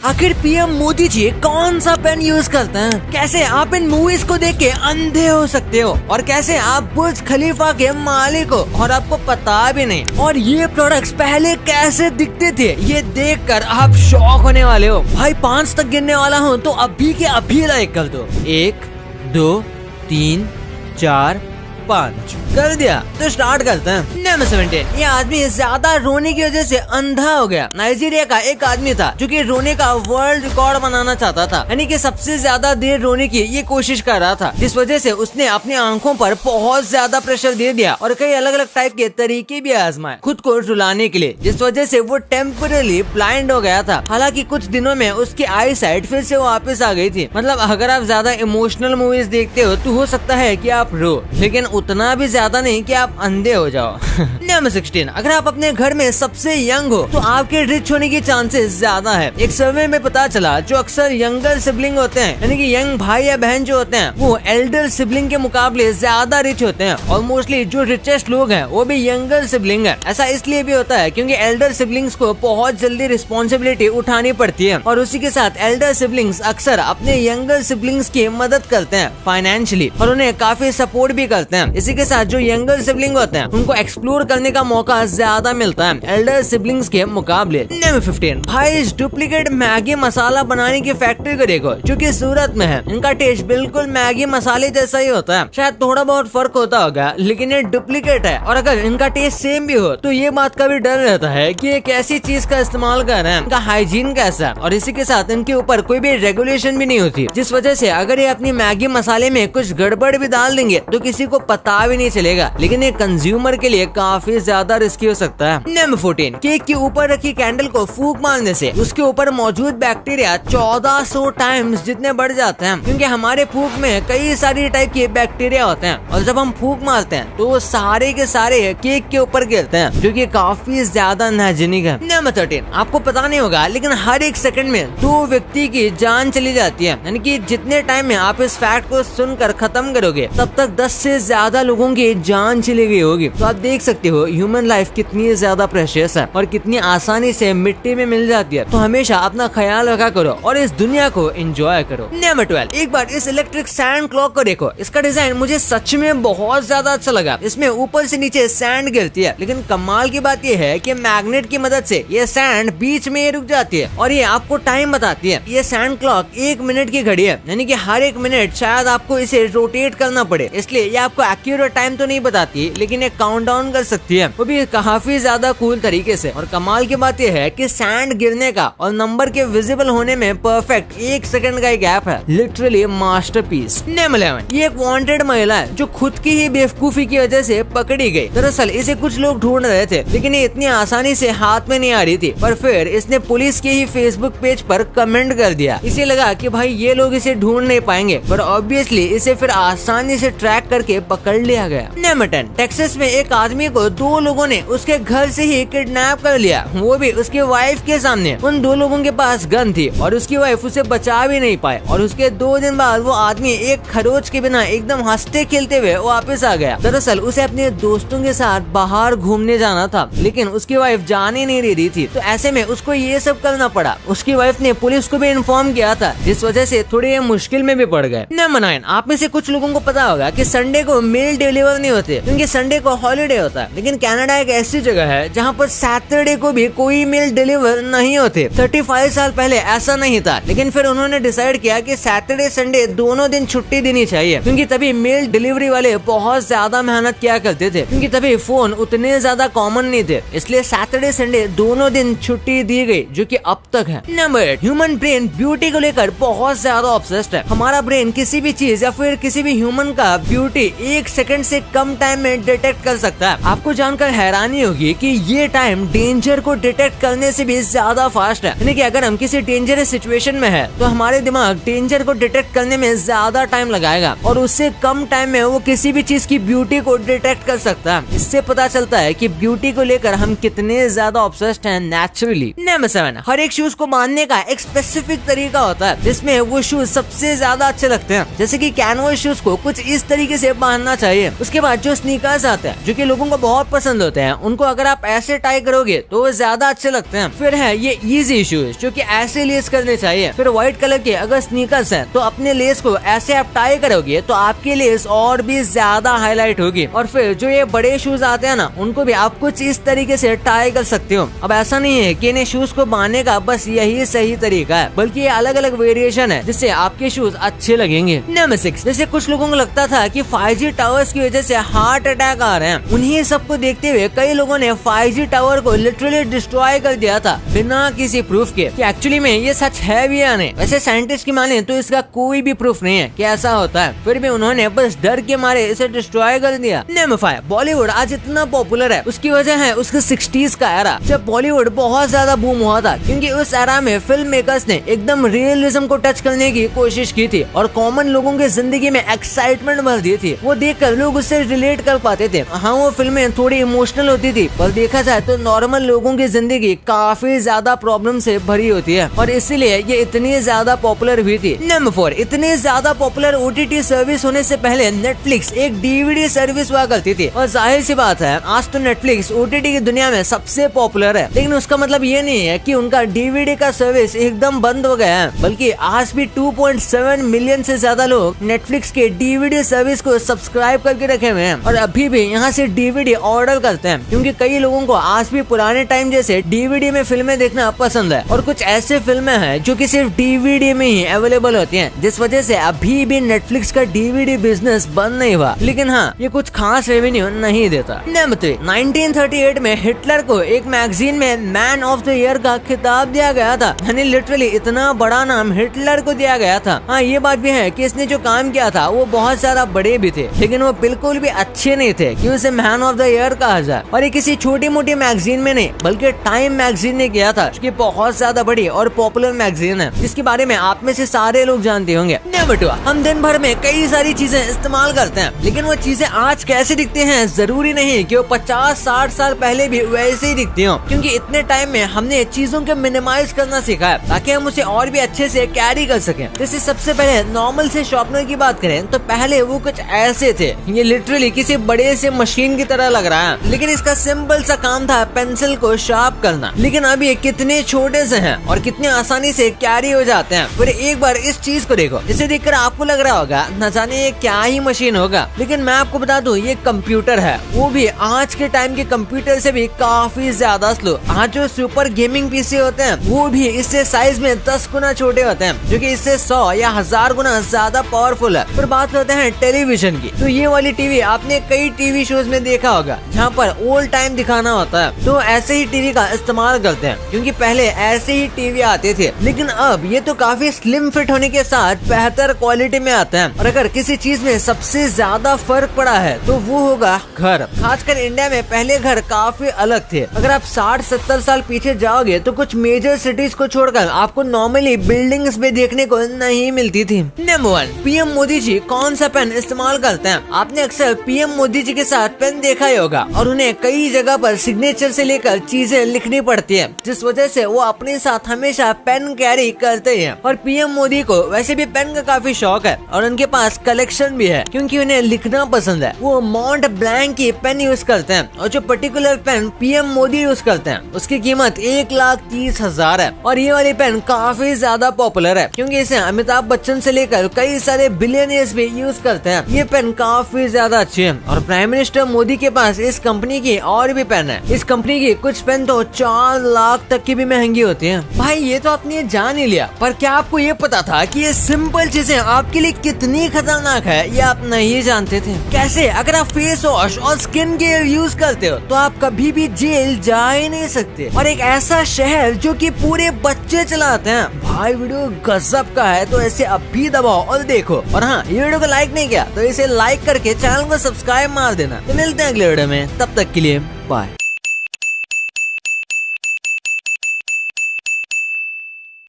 आखिर पीएम मोदी जी कौन सा पेन यूज करते हैं? कैसे आप इन मूवीज को देख के अंधे हो सकते हो? और कैसे आप बुर्ज खलीफा के मालिक हो और आपको पता भी नहीं? और ये प्रोडक्ट्स पहले कैसे दिखते थे, ये देखकर आप शॉक होने वाले हो। भाई 5 तक गिनने वाला हूँ तो अभी के अभी लाइक कर दो। 1 2 3 4 5 कर दिया। तो स्टार्ट करते हैं। नंबर 17। ये आदमी ज्यादा रोने की वजह से अंधा हो गया। नाइजीरिया का एक आदमी था जो कि रोने का वर्ल्ड रिकॉर्ड बनाना चाहता था, यानी कि सबसे ज्यादा देर रोने की ये कोशिश कर रहा था, जिस वजह से उसने अपनी आंखों पर बहुत ज्यादा प्रेशर दे दिया और कई अलग अलग टाइप के तरीके भी आजमाए खुद को रुलाने के लिए, जिस वजह से वो टेम्पररी ब्लाइंड हो गया था। हालांकि कुछ दिनों में उसकी आई साइट फिर से वापस आ गई थी। मतलब अगर आप ज्यादा इमोशनल मूवीज देखते हो तो हो सकता है कि आप रो, लेकिन उतना भी ज्यादा नहीं कि आप अंधे हो जाओ। नंबर 16। अगर आप अपने घर में सबसे यंग हो तो आपके रिच होने की चांसेस ज्यादा है। एक सर्वे में पता चला जो अक्सर यंगर सिबलिंग होते हैं, यानी कि यंग भाई या बहन जो होते हैं, वो एल्डर सिबलिंग के मुकाबले ज्यादा रिच होते हैं। और मोस्टली जो रिचेस्ट लोग हैं वो भी यंगर सिबलिंग है। ऐसा इसलिए भी होता है क्योंकि एल्डर सिबलिंग्स को बहुत जल्दी रिस्पॉन्सिबिलिटी उठानी पड़ती है और उसी के साथ एल्डर सिबलिंग्स अक्सर अपने यंगर सिबलिंग्स की मदद करते हैं फाइनेंशियली और उन्हें काफी सपोर्ट भी करते हैं। इसी के साथ जो यंगर सिबलिंग होते हैं उनको एक्सप्लोर करने का मौका ज्यादा मिलता है एल्डर सिबलिंग्स के मुकाबले। नंबर 15। भाई इस डुप्लीकेट मैगी मसाला बनाने की फैक्ट्री को देखो जो कि सूरत में है। इनका टेस्ट बिल्कुल मैगी मसाले जैसा ही होता है। शायद थोड़ा बहुत फर्क होता होगा, लेकिन ये डुप्लीकेट है और अगर इनका टेस्ट सेम भी हो तो ये बात का भी डर रहता है कि ये कैसी चीज का इस्तेमाल कर रहे हैं, इनका हाइजीन कैसा है। और इसी के साथ इनके ऊपर कोई भी रेगुलेशन भी नहीं होती, जिस वजह से अगर ये अपनी मैगी मसाले में कुछ गड़बड़ भी डाल देंगे तो किसी को पता भी नहीं चलेगा, लेकिन ये कंज्यूमर के लिए काफी ज्यादा रिस्की हो सकता है। नंबर 14। केक के ऊपर रखी कैंडल को फूंक मारने से उसके ऊपर मौजूद बैक्टीरिया 1400 टाइम्स जितने बढ़ जाते हैं, क्योंकि हमारे फूंक में कई सारी टाइप के बैक्टीरिया होते हैं और जब हम फूंक मारते हैं तो वो सारे के सारे केक के ऊपर गिरते हैं, जो कि काफी ज्यादा अनहाइजीनिक है। नंबर 13। आपको पता नहीं होगा लेकिन हर एक सेकंड में 2 व्यक्ति की जान चली जाती है, यानी कि जितने टाइम में आप इस फैक्ट को सुनकर खत्म करोगे तब तक 10 से ज्यादा लोगों की जान चली गई होगी। तो आप देख सकते हो ह्यूमन लाइफ कितनी ज्यादा प्रेशियस है और कितनी आसानी से मिट्टी में मिल जाती है। तो हमेशा अपना ख्याल रखा करो और इस दुनिया को एंजॉय करो। नंबर 12। एक बार इस इलेक्ट्रिक सैंड क्लॉक को देखो। इसका डिजाइन मुझे सच में बहुत ज्यादा अच्छा लगा। इसमें ऊपर से नीचे सैंड गिरती है, लेकिन कमाल की बात यह है कि मैग्नेट की मदद से ये सैंड बीच में रुक जाती है और ये आपको टाइम बताती है। ये सैंड क्लॉक 1 मिनट की घड़ी है, यानी कि हर 1 मिनट शायद आपको इसे रोटेट करना पड़े, इसलिए ये आपको एक्यूरेट टाइम तो नहीं बताती, लेकिन ये काउंट डाउन कर सकती है, वो भी काफी ज्यादा कूल तरीके से। और कमाल की बात यह है कि सैंड गिरने का और नंबर के विजिबल होने में परफेक्ट 1 सेकंड का गैप है। Literally masterpiece. नंबर 11। ये एक वांटेड महिला है जो खुद की ही बेवकूफी की वजह से पकड़ी गई। दरअसल इसे कुछ लोग ढूंढ रहे थे, लेकिन ये इतनी आसानी से हाथ में नहीं आ रही थी, पर फिर इसने पुलिस के ही फेसबुक पेज पर कमेंट कर दिया। इसे लगा कि भाई ये लोग इसे ढूंढ नहीं पाएंगे, पर ऑब्वियसली इसे फिर आसानी से ट्रैक करके पकड़ लिया गया। नंबर 10। टेक्सास में एक आदमी को 2 लोगों ने उसके घर से ही किडनैप कर लिया, वो भी उसकी वाइफ के सामने। उन 2 लोगों के पास गन थी और उसकी वाइफ उसे बचा भी नहीं पाए और उसके 2 दिन बाद वो आदमी एक खरोच के बिना एकदम हंसते खेलते हुए वापस आ गया। दरअसल उसे अपने दोस्तों के साथ बाहर घूमने जाना था, लेकिन उसकी वाइफ जाने नहीं दे रही थी, तो ऐसे में उसको ये सब करना पड़ा। उसकी वाइफ ने पुलिस को भी इन्फॉर्म किया था, जिस वजह से थोड़े मुश्किल में भी पड़ गए। नंबर 9। आप में से कुछ लोगों को पता होगा कि संडे को मेल डिलीवर नहीं होते, क्योंकि संडे को हॉलीडे होता है, लेकिन कनाडा एक ऐसी जगह है जहाँ पर सैटरडे को भी कोई मेल डिलीवर नहीं होते। 35 साल पहले ऐसा नहीं था, लेकिन फिर उन्होंने डिसाइड किया कि सैटरडे संडे दोनों दिन छुट्टी देनी चाहिए, क्योंकि तभी मेल डिलीवरी वाले बहुत ज्यादा मेहनत किया करते थे, क्योंकि तभी फोन उतने ज्यादा कॉमन नहीं थे, इसलिए सैटरडे संडे दोनों दिन छुट्टी दी गई, जो कि अब तक है। नंबर 8। ह्यूमन ब्रेन ब्यूटी को लेकर बहुत ज्यादा ऑब्सेस्ड है। हमारा ब्रेन किसी भी चीज या फिर किसी भी ह्यूमन का ब्यूटी 1 सेकंड से कम टाइम में डिटेक्ट कर सकता है। आपको जानकर हैरानी होगी कि ये टाइम डेंजर को डिटेक्ट करने से भी ज्यादा फास्ट है, यानी कि अगर हम किसी डेंजरस सिचुएशन में है तो हमारे दिमाग डेंजर को डिटेक्ट करने में ज्यादा टाइम लगाएगा और उससे कम टाइम में वो किसी भी चीज की ब्यूटी को डिटेक्ट कर सकता है। इससे पता चलता है कि ब्यूटी को लेकर हम कितने ज्यादा ऑब्सेस्ड हैं नेचुरली। नंबर 7। हर एक शूज को बांधने का एक स्पेसिफिक तरीका होता है, जिसमें वो शूज सबसे ज्यादा अच्छे लगते हैं। जैसे कि कैनवस शूज को कुछ इस तरीके से बांधना चाहिए, उसके बाद जो स्नीकर्स आते हैं जो कि लोगों को बहुत पसंद होते हैं, उनको अगर आप ऐसे टाई करोगे तो वो ज्यादा अच्छे लगते हैं। फिर है ये इजी शूज जो कि ऐसे लेस करने चाहिए। फिर व्हाइट कलर के अगर स्नीकर्स हैं तो अपने लेस को ऐसे आप टाई करोगे तो आपकी लेस और भी ज्यादा हाईलाइट होगी। और फिर जो ये बड़े शूज आते हैं ना, उनको भी आप कुछ इस तरीके से टाई कर सकते हो। अब ऐसा नहीं है कि इन्हें शूज को बांधने का बस यही सही तरीका है, बल्कि ये अलग अलग वेरिएशन है जिससे आपके शूज अच्छे लगेंगे। नंबर 6, जैसे कुछ लोगों को लगता था कि 5G टावर्स की वजह से हार्ट अटैक आ रहे हैं, उन्हीं सबको देखते हुए कई लोगों ने 5G टावर को लिटरली डिस्ट्रॉय कर दिया था बिना किसी प्रूफ के कि एक्चुअली में ये सच है भी या नहीं। वैसे साइंटिस्ट की माने तो इसका कोई भी प्रूफ नहीं है कि ऐसा होता है, फिर भी उन्होंने बस डर के मारे इसे डिस्ट्रॉय कर दिया। नंबर 5, बॉलीवुड आज इतना पॉपुलर है उसकी वजह है उसके 60s का एरा, जब बॉलीवुड बहुत ज्यादा बूम हुआ था, क्योंकि उस एरा में फिल्म मेकर्स ने एकदम रियलिज्म को टच करने की कोशिश की थी और कॉमन लोगों की जिंदगी में एक्साइटमेंट भर दी थी। वो देखकर लोग उससे रिलेट कर पाते थे। हाँ, वो फिल्में थोड़ी इमोशनल होती थी, पर देखा जाए तो नॉर्मल लोगों की जिंदगी काफी ज्यादा प्रॉब्लम से भरी होती है और इसीलिए ये इतनी ज्यादा पॉपुलर भी थी। नंबर 4, इतनी ज्यादा पॉपुलर OTT सर्विस होने से पहले नेटफ्लिक्स एक DVD सर्विस हुआ करती थी और जाहिर सी बात है आज तो नेटफ्लिक्स OTT की दुनिया में सबसे पॉपुलर है। लेकिन उसका मतलब ये नहीं है कि उनका DVD का सर्विस एकदम बंद हो गया है, बल्कि आज भी 2.7 मिलियन से ज्यादा लोग नेटफ्लिक्स के DVD सर्विस को सब्सक्राइब करके रखे हुए हैं और अभी भी यहाँ से DVD ऑर्डर करते हैं, क्योंकि कई लोगों को आज भी पुराने टाइम जैसे DVD में फिल्में देखना पसंद है और कुछ ऐसे फिल्में हैं जो कि सिर्फ DVD में ही अवेलेबल होती हैं, जिस वजह से अभी भी नेटफ्लिक्स का DVD बिजनेस बंद नहीं हुआ। लेकिन हाँ, ये कुछ खास रेवेन्यू नहीं देता। नंबर 3, 1938 में हिटलर को एक मैगजीन में मैन ऑफ द ईयर का खिताब दिया गया था, यानी लिटरली इतना बड़ा नाम हिटलर को दिया गया था। हाँ, ये बात भी है कि इसने जो काम किया था वो बहुत ज्यादा बड़े भी थे, लेकिन वो बिल्कुल भी अच्छे नहीं थे कि उसे मैन ऑफ द ईयर कहा जाए। और ये किसी छोटी मोटी मैगजीन में नहीं, बल्कि टाइम मैगजीन ने किया था, जो बहुत ज्यादा बड़ी और पॉपुलर मैगजीन है, जिसके बारे में आप में से सारे लोग जानते होंगे। नंबर 2, हम दिन भर में कई सारी चीजें इस्तेमाल करते हैं, लेकिन वो चीजें आज कैसे दिखती हैं जरूरी नहीं कि वो 50-60 साल पहले भी वैसे ही दिखती हो, क्योंकि इतने टाइम में हमने चीजों को मिनिमाइज करना सीखा है ताकि हम उसे और भी अच्छे से कैरी कर सकें। जैसे सबसे पहले नॉर्मल से शार्पनर की बात करें तो पहले वो कुछ ऐसे थे, ये लिटरली किसी बड़े से मशीन की तरह लग रहा है, लेकिन इसका सिंपल सा काम था पेंसिल को शार्प करना। लेकिन अब ये कितने छोटे से हैं और कितने आसानी से कैरी हो जाते हैं। फिर एक बार इस चीज को देखो, इसे देखकर आपको लग रहा होगा न जाने ये क्या ही मशीन होगा, लेकिन मैं आपको बता दूं ये कंप्यूटर है, वो भी आज के टाइम के कंप्यूटर से भी काफी ज्यादा स्लो। आज जो सुपर गेमिंग पीसी होते हैं वो भी इससे साइज में 10 गुना छोटे होते हैं, जो कि इससे 100 या 1000 गुना ज्यादा पावरफुल है। फिर बात करते हैं टेलीविजन की, तो ये वाली टीवी आपने कई टीवी शोज में देखा होगा जहाँ पर ओल्ड टाइम दिखाना होता है, तो ऐसे ही टीवी का इस्तेमाल करते हैं, क्योंकि पहले ऐसे ही टीवी आते थे। लेकिन अब ये तो काफी स्लिम फिट होने के साथ बेहतर क्वालिटी में आते हैं। और अगर किसी चीज में सबसे ज्यादा फर्क पड़ा है तो वो होगा घर। खासकर इंडिया में पहले घर काफी अलग थे। अगर आप 60-70 साल पीछे जाओगे तो कुछ मेजर सिटीज को छोड़कर आपको नॉर्मली बिल्डिंग्स भी देखने को नहीं मिलती थी। नंबर 1, पीएम मोदी जी कौन सा पेन इस्तेमाल करते हैं? आपने अक्सर पीएम मोदी जी के साथ पेन देखा ही होगा और उन्हें कई जगह पर सिग्नेचर से लेकर चीजें लिखनी पड़ती है, जिस वजह से वो अपने साथ हमेशा पेन कैरी करते हैं। और पीएम मोदी को वैसे भी पेन का काफी शौक है और उनके पास कलेक्शन भी है, क्योंकि उन्हें लिखना पसंद है। वो मॉन्ट ब्लैंक की पेन यूज करते हैं और जो particular pen PM Modi use करते हैं उसकी कीमत 1,30,000 है। और ये वाली पेन काफी ज्यादा पॉपुलर है, क्योंकि इसे अमिताभ बच्चन से लेकर कई सारे बिलियनियर्स भी यूज करते हैं। ये पेन काफी ज्यादा अच्छी है और प्राइम मिनिस्टर मोदी के पास इस कंपनी की और भी पेन है। इस कंपनी की कुछ पेन तो 4 लाख तक की भी महंगी होती है। भाई ये तो आपने जान ही लिया, पर क्या आपको ये पता था कि ये सिंपल चीजें आपके लिए कितनी खतरनाक है, ये आप नहीं जानते थे? कैसे? अगर आप फेस वॉश और स्किन केयर यूज करते हो तो आप कभी भी जेल जा ही नहीं सकते। और एक ऐसा शहर जो कि पूरे बच्चे चलाते हैं। भाई वीडियो गजब का है, तो ऐसे अब भी दबाओ और देखो। और हाँ, ये वीडियो को लाइक नहीं किया तो इसे लाइक करके चैनल को सब्सक्राइब मार देना। तो मिलते हैं अगले वीडियो में, तब तक के लिए बाय।